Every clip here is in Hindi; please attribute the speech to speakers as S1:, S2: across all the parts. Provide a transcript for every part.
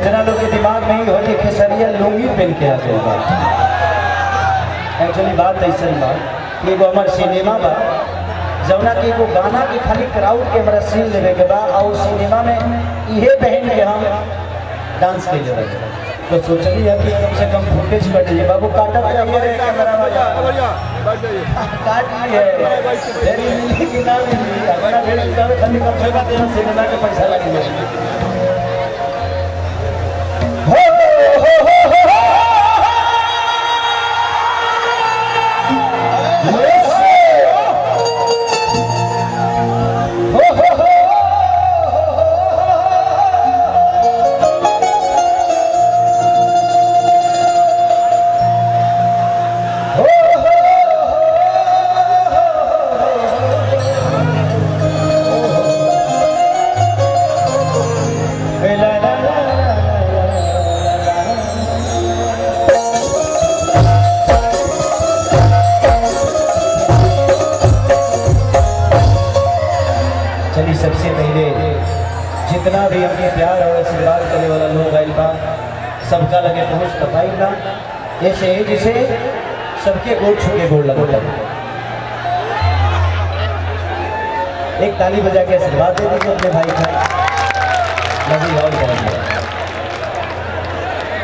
S1: कितना लोग के दिमाग में ही हो कि खेसरिया लुंगी पहन के आते हैं। एक्चुअली बात ऐसा बात कि एगो हमार सिनेमा बा जौना कि एगो गाना के खाली क्राउड के हमारा सीन लेवे के बा और सिनेमा में इहे पहन के हम डांस के लिए तो सोचली है कि कम से कम फुटेज कट जाए। बाबू काटत रहिए रे कैमरा काट लिए तेरी मिली कि ना मिली अपना भेड़ तब खाली कम से कम तेरा सिनेमा के पैसा लग जाए। हो सबसे पहले जितना भी अपने प्यार और आशीर्वाद करने वाला लोग आइल बा सबका लगे पहुँच पाई ना ऐसे जिसे सबके गोड़ छूके गोड़ लगो एक ताली बजा के आशीर्वाद दे दीजिए अपने भाई का। लगी और करेंगे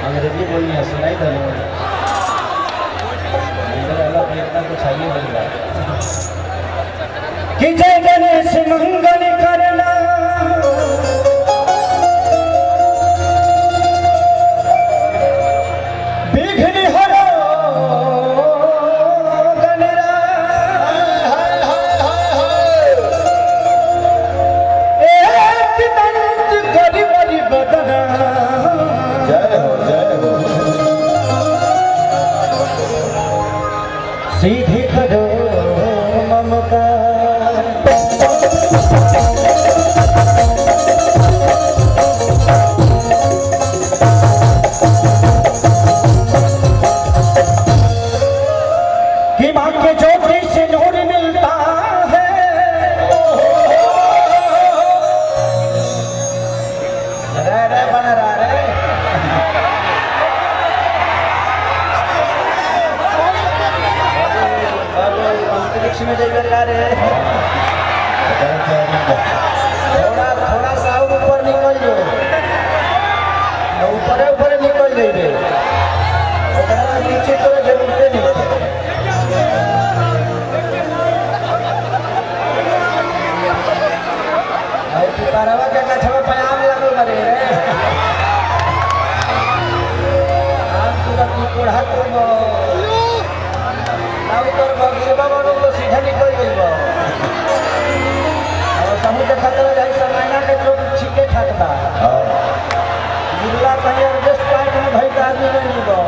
S1: अंग्रेजी बोलनी है सुनाई दो इतना कुछ आइए बन रहा कि जय गणेश मंगल करना विघ्न हरो गणराज एक दंत करि बरि बदना जय हो सीधी करो ममता में थोड़ा सा ऊपर निकल जो ऊपर निकल जाइए नीचे तो जरूरत नहीं पिपरवा के कछवा पयाम लगल बरे आम पूरा कोढ़ा तो उतर गिरबा बनो तो सीधा निकल गई और समुद्र खतरा जाए समायना के चोट छिके खटता गिरला कहीं एडजस्ट पॉइंट में भाई आदमी नहीं गो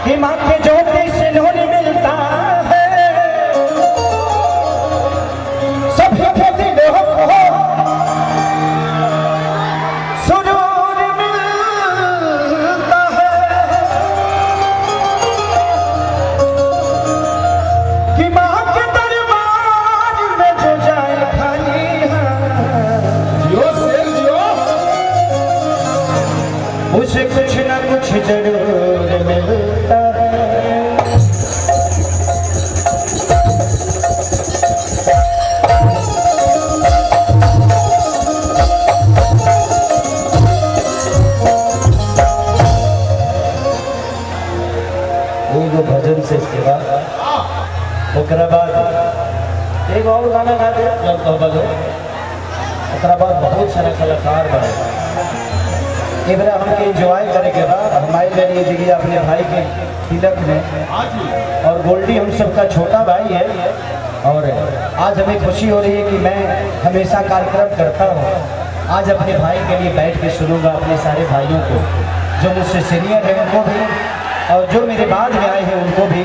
S1: कि मां के ज्योति से नूर मिलता है सभी के दिलों को सुरूर मिलता है कि मां के दरबार में जो जाए खाली उसे कुछ न कुछ जरूर मिलता है। एगो भजन से सेवा ओकरा बाद एगो और गाना गा दे ओकरा बाद बहुत सारा कलाकार बने एबरा हमके एंजॉय करे के बाद हमारे लिए जगह अपने भाई के तिलक में और गोल्डी हम सबका छोटा भाई है और आज हमें खुशी हो रही है कि मैं हमेशा कार्यक्रम करता हूँ। आज अपने भाई के लिए बैठ के सुनूंगा अपने सारे भाइयों को जो मुझसे सीनियर है उनको भी और जो मेरे बाद में आए हैं उनको भी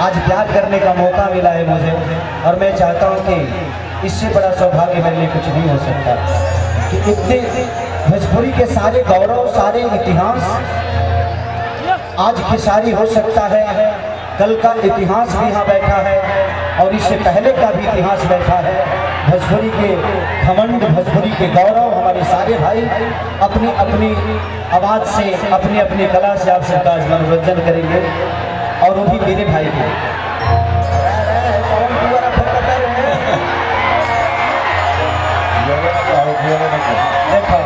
S1: आज प्यार करने का मौका मिला है मुझे और मैं चाहता हूँ कि इससे बड़ा सौभाग्य मेरे लिए कुछ नहीं हो सकता कि इतने भोजपुरी के सारे गौरव सारे इतिहास आज खेसारी हो सकता है कल का इतिहास भी यहाँ बैठा है और इससे पहले का भी इतिहास बैठा है भोजपुरी के घमंड, भोजपुरी के गौरव, हमारे सारे भाई अपनी अपनी आवाज़ से, अपनी अपनी कला से आप सबका मनोरंजन करेंगे, और वो भी मेरे भाई के। देखो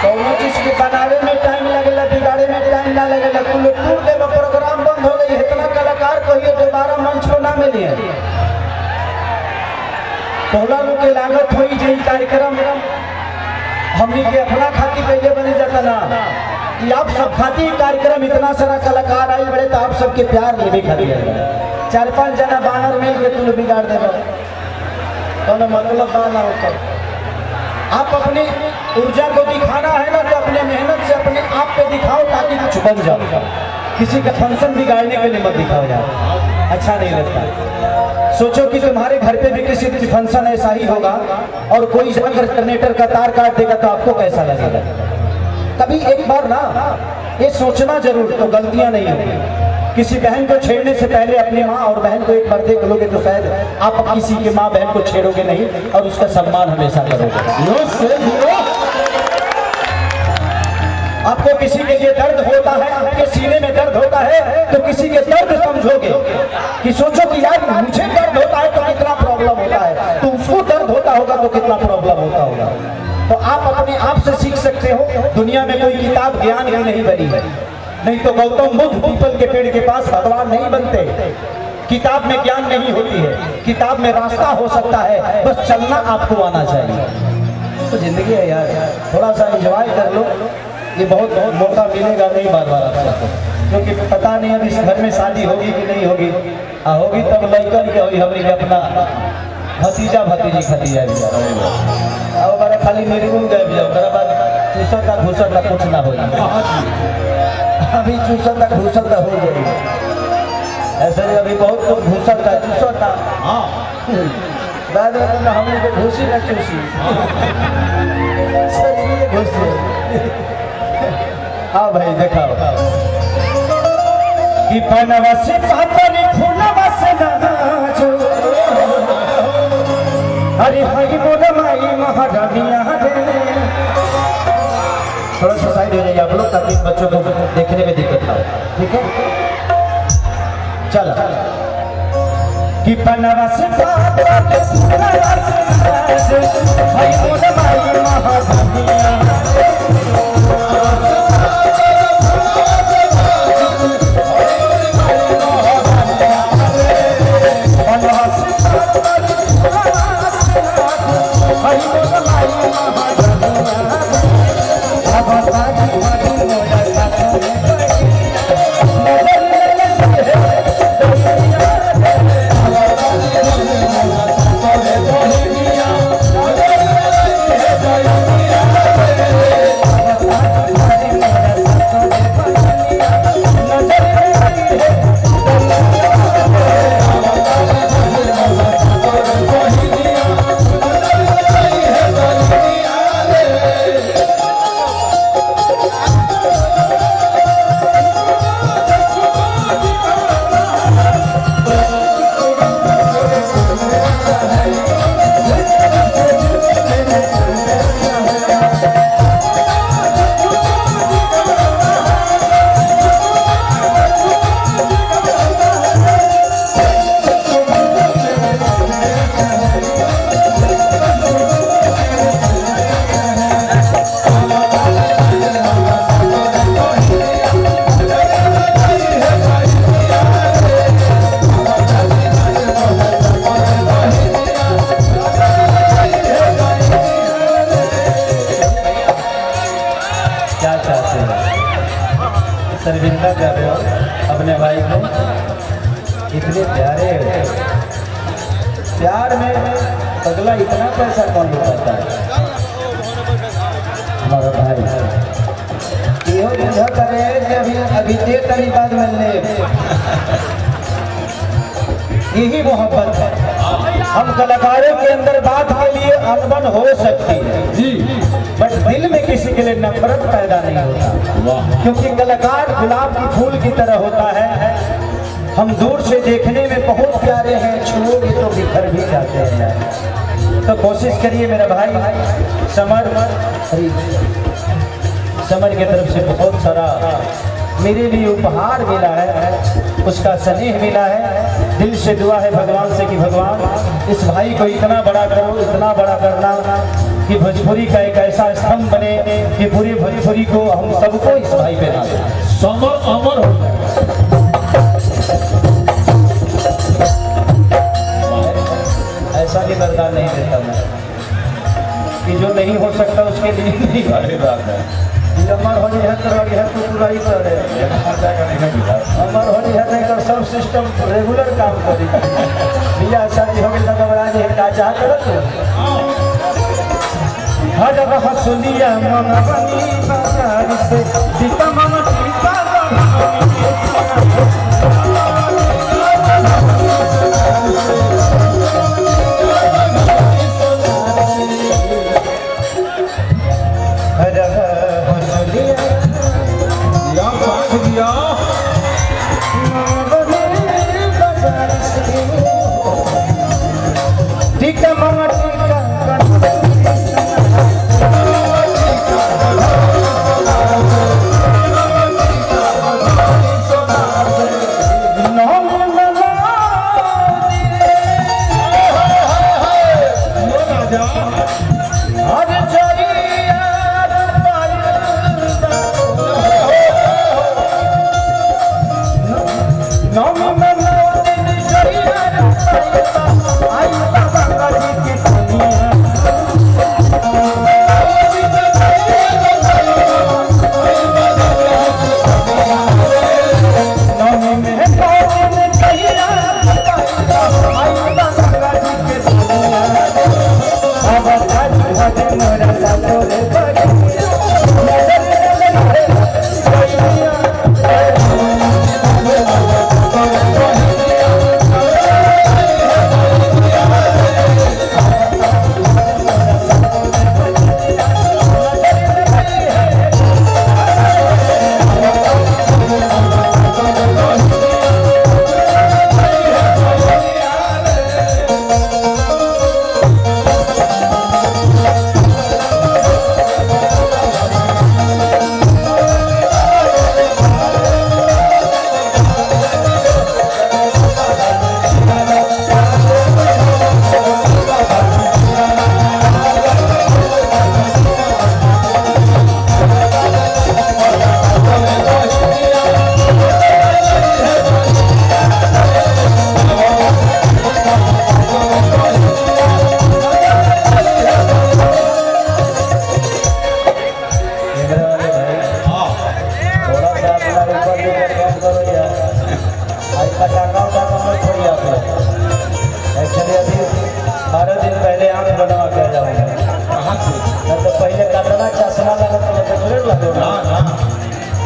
S1: कौनो चीज के बनावे में टाइम लगेला, बिगाड़े में टाइम ना लगेला। कुल टूट दे प्रोग्राम बंद हो गई, इतना कलाकार कहिए दोबारा मंच को ना मिले। तोला लोग के लागत हुई जी कार्यक्रम हमनी के अपना खाती पहले बने जाता ना कि आप सब खाती कार्यक्रम, इतना सारा कलाकार आई बड़े तो आप सबके प्यार लेवे खाती है। 4-5 जना बानर मिल के तुम बिगाड़ दे, तो मतलब बाना होकर आप अपनी ऊर्जा को दिखाना है ना, तो अपने मेहनत से अपने आप पे दिखाओ ताकि कुछ बन जाओ। किसी का फंक्शन बिगाड़ने के लिए मत दिखाओ यार, अच्छा नहीं लगता। सोचो कि तुम्हारे घर पे भी किसी भी फंक्शन ऐसा ही होगा और कोई जाकर जनरेटर का तार काट देगा तो आपको कैसा लगेगा। कभी एक बार ना ये सोचना जरूर, तो गलतियां नहीं होंगी। किसी बहन को छेड़ने से पहले अपनी माँ और बहन को एक बार देख लोगे तो शायद आप किसी की माँ बहन को छेड़ोगे नहीं और उसका सम्मान हमेशा करोगे। आपको किसी के लिए दर्द होता है, आपके सीने में दर्द होता है, तो किसी के दर्द समझोगे कि सोचो कि यार मुझे दर्द होता है तो कितना प्रॉब्लम होता है, तो उसको दर्द होता होगा तो कितना प्रॉब्लम होता होगा। तो आप अपने आप से सीख सकते हो। दुनिया में कोई किताब ज्ञान ही नहीं बनी है, नहीं तो गौतम बुद्ध पीपल के पेड़ के पास भगवान नहीं बनते। किताब में ज्ञान नहीं होती है, किताब में रास्ता हो सकता है, बस चलना आपको आना चाहिए। तो जिंदगी है यार, थोड़ा सा एंजॉय कर लो। ये बहुत मौका मिलेगा नहीं बार बार आपको, क्योंकि पता नहीं अब इस घर में शादी होगी कि नहीं होगी। होगी तब लड़कन के होगी, हमने अपना भतीजा भतीजी खतीजा भी अब हमारा खाली निर्गुण गए भी जाओ, बाद चूसता घूसता कुछ ना हो। अभी चूसता घूसता हो जाएगी, ऐसे ही अभी बहुत लोग घूसता चूसता। बाद में हमने को घूसी ना चूसी घूसी। हाँ भाई दिखाओ कि बनवा से पातरी फूलवा से नाचो, अरे भाई बोला माई महारानिया रे। थोड़ा सा साइड हो जाइए आप लोग ताकि बच्चों को देखने में दिक्कत ना हो, ठीक है। चलो कि बनवा से पातरी फूलवा से नाचो, भाई बोला माई महारानिया शर्मिंदा कर रहे हो अपने भाई को। इतने प्यारे प्यार में अगला इतना पैसा कौन लुटाता है। हमारा भाई यो बुझा करे कि अभी दे तरी बाद मिलने, यही मोहब्बत है। हम कलाकारों के अंदर बात के लिए अनबन हो सकती है जी, बट दिल में किसी के लिए नफरत पैदा नहीं होता, क्योंकि कलाकार गुलाब की फूल की तरह होता है। हम दूर से देखने में बहुत प्यारे हैं, छुओगे तो बिखर भी जाते हैं। तो कोशिश करिए मेरा भाई समर की तरफ से बहुत सारा मेरे लिए उपहार मिला है, उसका स्नेह मिला है। दिल से दुआ है भगवान से कि भगवान इस भाई को इतना बड़ा करो, इतना बड़ा करना कि भोजपुरी का एक ऐसा स्तंभ बने कि पूरी भोजपुरी को हम सबको इस भाई पे डालें,
S2: समर अमर हो जाए।
S1: ऐसा भी वरदान नहीं देता मैं कि जो नहीं हो सकता उसके लिए नहीं।
S2: अरे बात है,
S1: अमर होली है तो पूरा ही कर रहे अमर होली है नहीं तो सब सिस्टम रेगुलर काम करी भैया शादी हो गई तो घबरा जी का चाह करत हर हसुलिया मन बनी बाजार से सीता मन सीता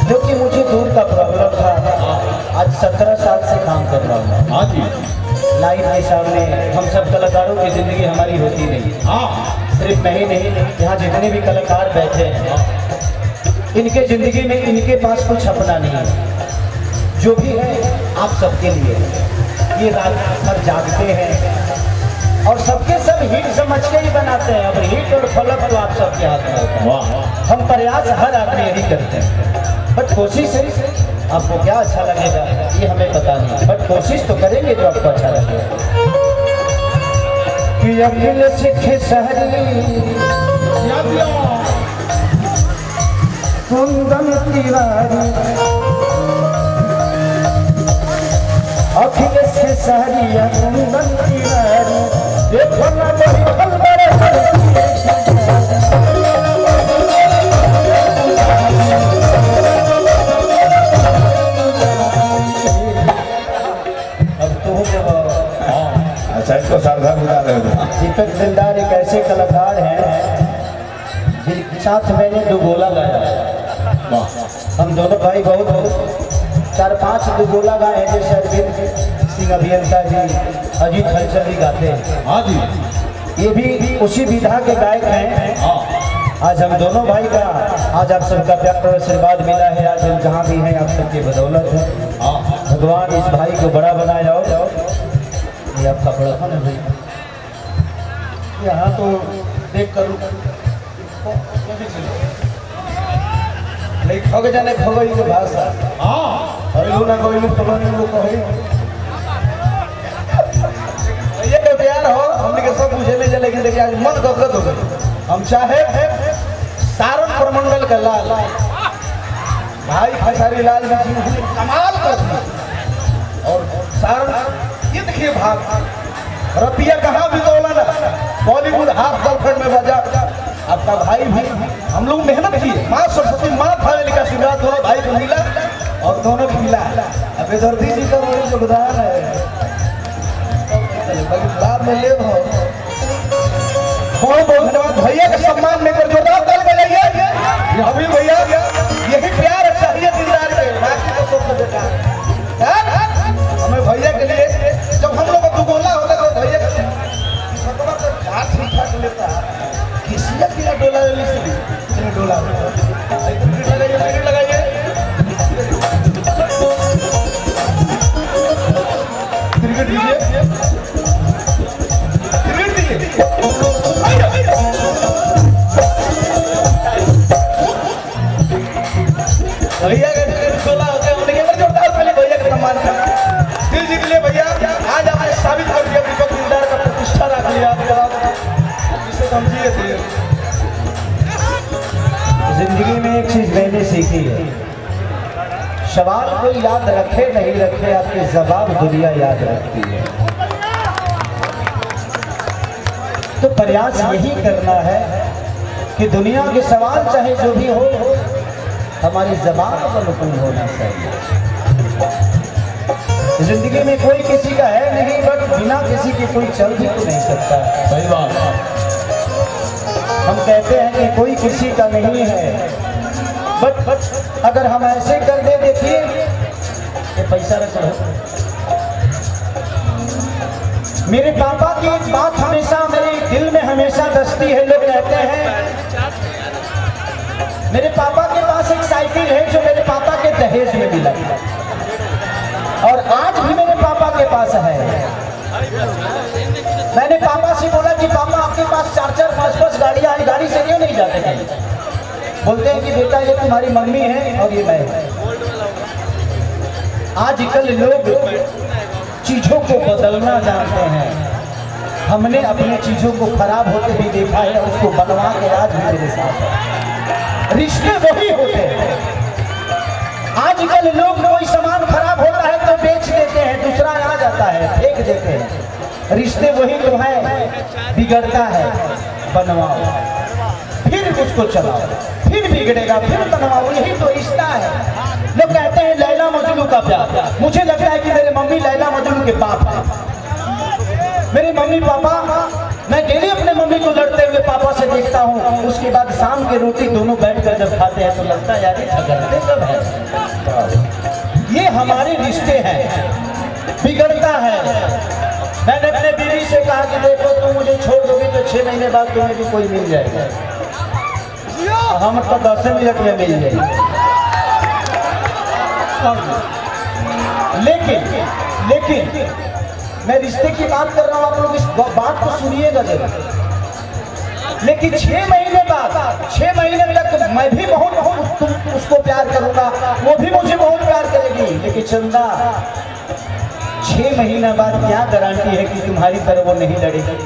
S1: क्योंकि मुझे दूर का प्रॉब्लम था। आज 17 साल से काम कर रहा हूँ।
S2: हाँ जी,
S1: लाइट के सामने हम सब कलाकारों की जिंदगी हमारी होती नहीं। सिर्फ मैं ही नहीं, यहाँ जितने भी कलाकार बैठे हैं इनके जिंदगी में इनके पास कुछ अपना नहीं है। जो भी है आप सबके लिए, ये रात भर जागते हैं और सबके सब हिट समझ के ही बनाते हैं। अब हिट और फलक तो आप सबके हाथ में होता है। हम प्रयास हर आदमी यही करते हैं, बट कोशिश है आपको क्या अच्छा लगेगा ये हमें पता नहीं, बट कोशिश तो करेंगे जो आपको अच्छा लगेगा। कि अखिल सिख शहरी कुंदन तिवारी, अखिल सिख शहरी कुंदन तिवारी, देखो ना बड़ी फल बड़े दीपक दिलदार एक ऐसे कलाकार हैं जिनके साथ मैंने दुगोला गाया। हम दोनों भाई बहुत 4-5 दुगोला गाए हैं, जैसे अरविंद सिंह अभियंता जी, अजीत हलचल जी गाते हैं।
S2: हाँ जी,
S1: ये भी उसी विधा के गायक हैं। आज हम दोनों भाई का आज आप सबका प्यार और आशीर्वाद मिला है। आज हम जहाँ भी हैं आप सबकी बदौलत है। भगवान इस भाई को बड़ा बनाए। जाओ ये आपका बड़ा है भाई, ये यहाँ तो देख कर नहीं ठग जाने खगई के भाषा
S2: हाँ
S1: अरे ना कोई लोग खबर नहीं वो कहे ये तो प्यार हो हमने के सब पूछे नहीं लेकिन देखिए आज मन गदगद हो गई। हम चाहे सारण प्रमंडल का लाल भाई खेसारी लाल जी कमाल कर दिए और सारण ये देखिए भाग रतिया कहाँ बितौला ना बॉलीवुड हाफ गर्लफ्रेंड में बजा आपका भाई भी हम लोग मेहनत किए माँ सरस्वती माँ फाइनली का आशीर्वाद दोनों भाई को मिला और दोनों को मिला। अब दर्दी जी का बड़ी योगदान है बाद में ले बहुत बहुत धन्यवाद भैया का सम्मान लेकर जोरदार ताली बजाइए। अभी भैया यही प्यार चाहिए दिलदार के बाकी तो सब बेकार हमें भैया के लिए जब हम लोग का दुगोला होता तो भैया के ठीक ठाक लेता किसी का डोला डोला लगाइए लगाइए क्रिकेट दीजिए भैया का डोला होता है उनके ऊपर जोरदार पहले भैया का सम्मान कर दिल जीत लिए भैया। आज आपने साबित कर दिया दीपक दिलदार का प्रतिष्ठा रख लिया जिसे समझिए थे। जिंदगी में एक चीज मैंने सीखी है सवाल कोई याद रखे नहीं रखे आपके जवाब दुनिया याद रखती है। तो प्रयास यही करना है कि दुनिया के सवाल चाहे जो भी हो हमारी जबान पर अनुकूल होना चाहिए। जिंदगी में कोई किसी का है नहीं बट बिना किसी के कोई चल भी तो नहीं सकता।
S2: सही बात।
S1: हम कहते हैं कि कोई किसी का नहीं है बट अगर हम ऐसे कर दे देखिए ये पैसा रख लो। मेरे पापा की एक बात हमेशा मेरे दिल में हमेशा दसती है। लोग कहते हैं मेरे पापा के पास एक साइकिल है जो मेरे पापा के दहेज में मिला और आज भी मेरे पापा के पास है। मैंने पापा से बोला कि पापा आपके पास 4-4 5-5 गाड़ियां आई गाड़ी से क्यों नहीं जाते कहीं? बोलते हैं कि बेटा ये तुम्हारी मम्मी है और ये मैं। आजकल लोग चीजों को बदलना जानते हैं। हमने अपनी चीजों को खराब होते भी देखा है उसको बनवा के आज भी मेरे साथ है। रिश्ते वही होते हैं। आजकल लोग कोई सामान खराब होता है तो बेच देते हैं दूसरा आ जाता है फेंक देते हैं। रिश्ते वही तो है बिगड़ता है बनवाओ फिर उसको चलाओ फिर बिगड़ेगा फिर बनवाओ यही तो रिश्ता है। लोग कहते हैं लैला मजनू का प्यार। मुझे लगता है कि मेरे मम्मी लैला मजनू के बाप है। मेरे मम्मी पापा मैं डेली अपने मम्मी को लड़ते हुए पापा से देखता हूँ। उसके बाद शाम की रोटी दोनों बैठकर जब खाते हैं तो लगता है यार झगड़ते कब है। ये हमारे रिश्ते हैं बिगड़ता है। मैंने अपने बीवी से कहा कि देखो तुम मुझे छोड़ दोगे तो 6 महीने बाद तुम्हें भी कोई मिल जाएगा। हम तो 10 मिनट में मिल जाएंगे। लेकिन मैं रिश्ते की बात कर रहा हूँ आप लोग इस बात को सुनिएगा जरूर। लेकिन 6 महीने तक मैं भी बहुत उसको प्यार करूंगा वो भी मुझे बहुत प्यार करेगी। लेकिन चंदा 6 महीने बाद क्या गारंटी है कि तुम्हारी तरह वो नहीं लड़ेगी।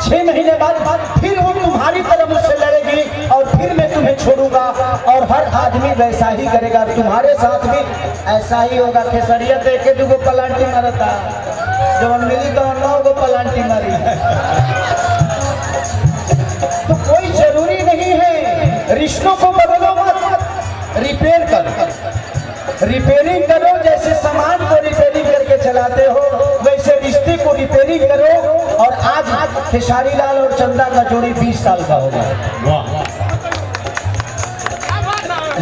S1: 6 महीने बाद फिर वो तुम्हारी तरह मुझसे लड़ेगी और फिर मैं तुम्हें छोड़ूंगा। और हर आदमी वैसा ही करेगा तुम्हारे साथ भी ऐसा ही होगा। खेसरिया देखे 2 पलांटी मारता जब हम मिली तो 9 पलांटी मारी। तो कोई जरूरी नहीं है रिश्तों को बदलो मत रिपेयर करो। रिपेयरिंग करो जैसे सामान को रिपेयरिंग करके चलाते हो वैसे रिश्ते को रिपेयरिंग करो। और आज खेसारी लाल और चंदा का जोड़ी 20 साल का होगा।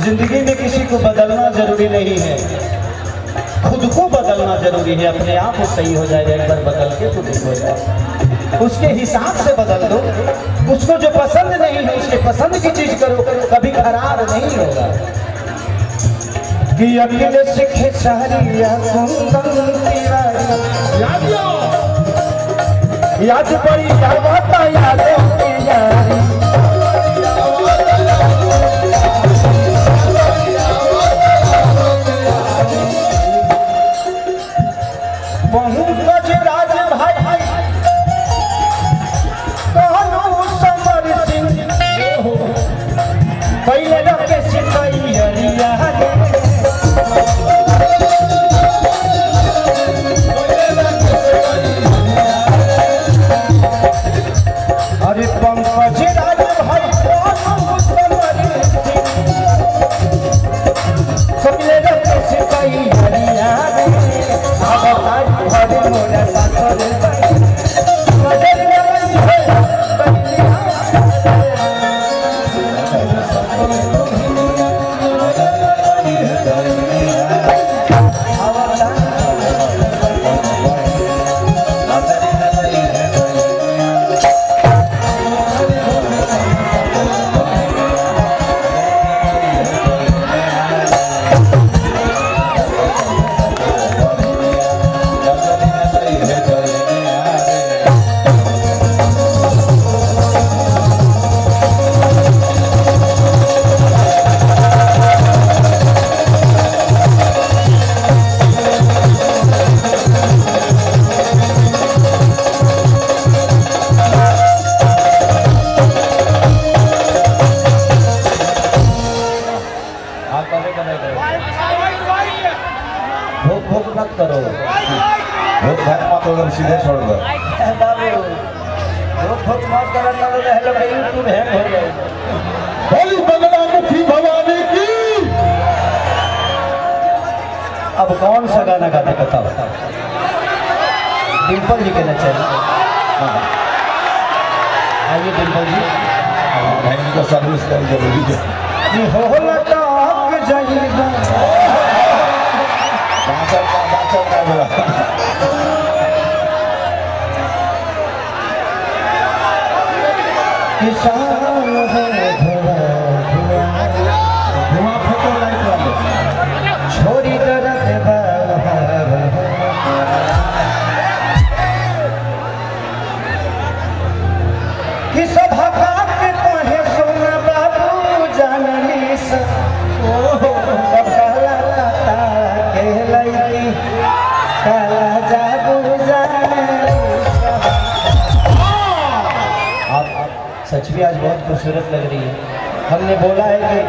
S1: जिंदगी में किसी को बदलना जरूरी नहीं है खुद को बदलना जरूरी है। अपने आप वो सही हो जाएगा एक बार बदल के तो ठीक हो जाए। उसके हिसाब से बदल दो। उसको जो पसंद नहीं है उसके पसंद की चीज करो कभी खराब नहीं होगा। कि अकेले से खेसारी याद पड़ी आवत यादों की यारी पंकज राज भाई कहलू समर सिंह पहले रखे सिकैया अरे पंकज राज भाई कहलू समर सिंह पहले रखे सिकैया हरे मोरा साथर भूख मत करो
S2: वो घर मत उधर सीधे छोड़ दो
S1: बाबू भूख मत करो ना तो हेलो भाई यूट्यूब हैंग हो जाए
S2: बोली बगलामुखी भवानी की।
S1: अब कौन सा गाना गाते बताओ डिम्पल जी के नचल आइए डिम्पल जी
S2: बहन को सर्विस कर जरूरी है
S1: हो लटक जाइबा
S2: बाचल का बोला
S1: किसान है
S2: धुआं फोटो लाइट वाले
S1: छोरी दर्द कि सब हका के कहे सोना बाबू जानली सा अब कहला ता के लईकी काला जादू जानली आप सच भी आज बहुत खूबसूरत लग रही है। हमने बोला है कि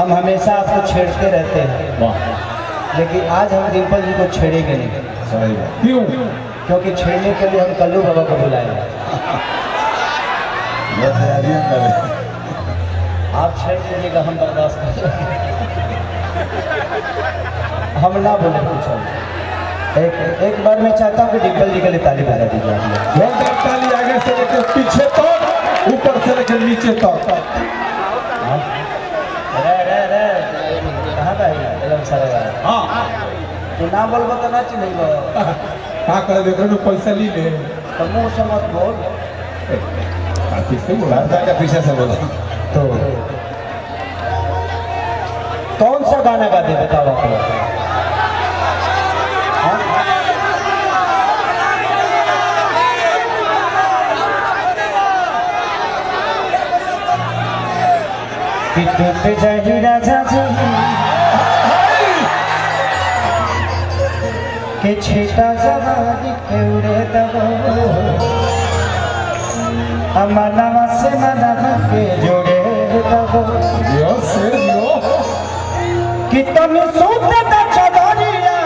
S1: हम हमेशा आपको छेड़ते रहते हैं लेकिन आज हम डिम्पल जी को छेड़ेंगे नहीं।
S2: सही बात क्यों
S1: क्योंकि छेड़ने के लिए हम कल्लू बाबा को बुलाए
S2: ये तैयारियां करे
S1: आप छेड़ दीजिएगा हम बर्दाश्त कर लेंगे। हम ना बोले कुछ एक बार मैं चाहता हूँ कि डिम्पल जी के लिए ताली बजा दीजिए आप लोग।
S2: जोरदार ताली आगे से लेकर पीछे तक ऊपर से लेकर नीचे तक।
S1: रे कहाँ भाई एकदम सारा
S2: हाँ
S1: तू ना बोलबो तो ना चिन्हबो
S2: क्या करे देखो ना पैसा ली ले
S1: तो मुँह से मत बोल
S2: किससे बोला का पीछे से बोला
S1: तो कौन सा गाना गाते बताओ आप लोग हाँ? कि टूट जाही राजा जी के छीटा जवानी के उड़े दबो अमनवा से मनवा के जोड़े दबो
S2: यो से यो
S1: कि तुम सूते ता चदरिया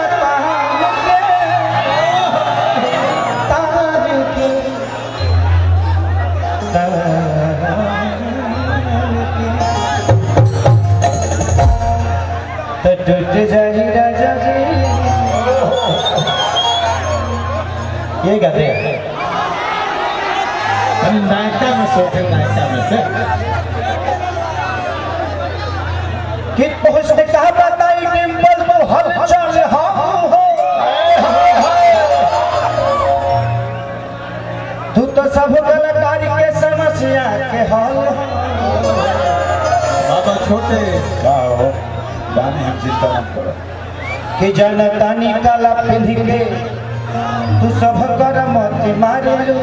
S1: तार के तो टूट जाही राजा जी ये गाते हैं
S2: नायका में सोते नायका में से
S1: कि पहुँचते कहा बताई डिम्पल को हलचल हो तू तो सब कलाकारी के समस्या के हल
S2: बाबा छोटे हो गाने हम चिंता मत करो
S1: कि जनता निकाला पिंध के तू सब कर मत के मारे लो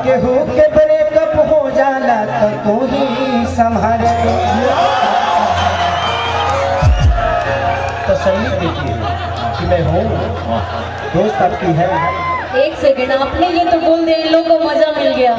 S1: केहू के ब्रेकअप हो जाला तो तू ही संभाले। तसल्ली कीजिए कि मैं हूँ, दोस्त आपकी है।
S3: एक सेकंड, आपने ये तो बोल दिया इन लोगों को मजा मिल गया।